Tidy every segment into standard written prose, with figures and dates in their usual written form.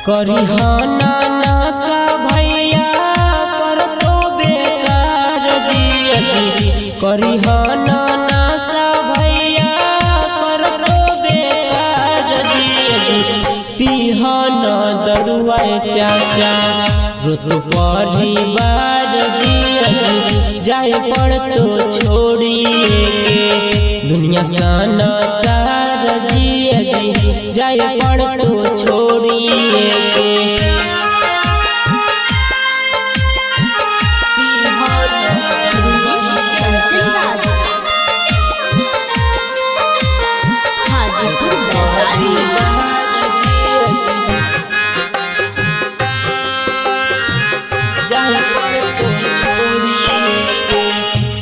करिहाना नासा भैया कर तो बेकार जियती। करिहाना नासा भैया कर तो बेकार जियती। पिहाना दरुआ चाचा रुत परिवार जियती। जाए पड़ तो छोड़िए के दुनिया साना सार जियती। जाए पड़ तो छोड़िए के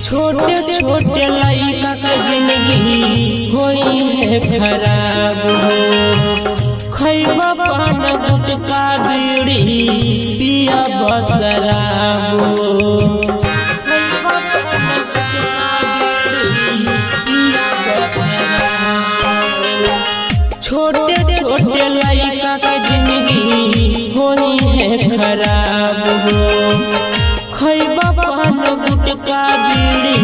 छोटे छोटे लइका के जिंदगी होई है खराब हो। खैबा पान गुटका बीड़ी पिया शराब हो। छोटे छोटे लइका के जिंदगी होई है खराब हो। खैबा पान गुटका बीड़ी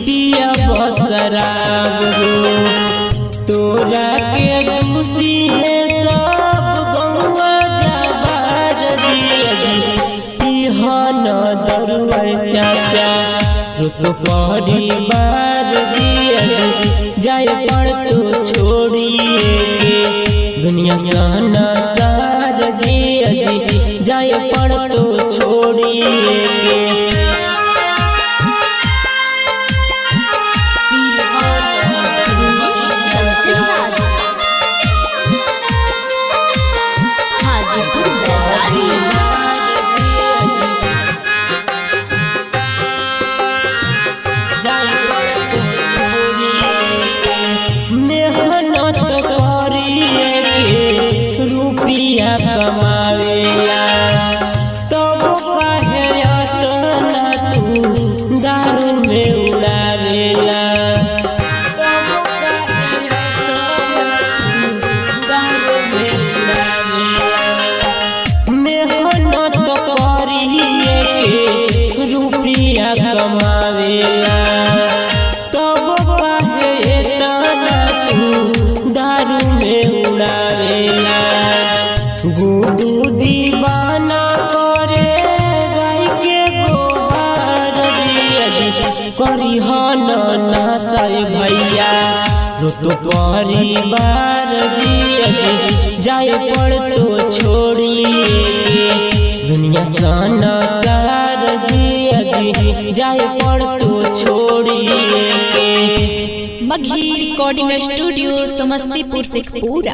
पिया शराब हो। तोरा के खुशी है सब गौवा जबार दियती। पिहाना दरुआ चाचा रुत परिवार दियती। जाए पड़ तो छोड़िए के दुनिया साना सार जियती। जाए पड़ तो छोड़िए के मेहनत करिए के रुपया कमावेला। तब काहे अतना तू दारू में उड़ावेला। मेहनत करिए के रुपया कमावेला। तब काहे एतना तू दारू में उड़ावेला। गुडू दीवाना करे गाय के गोबर दियती। करिहाना नासा भैया रुत परिवार जियती। जाए पड़ तो छोड़िए के दुनिया साना सार जियती। जाए पड़ तो छोड़िए के। Magahi recording studio Samastipur Sheikhpura.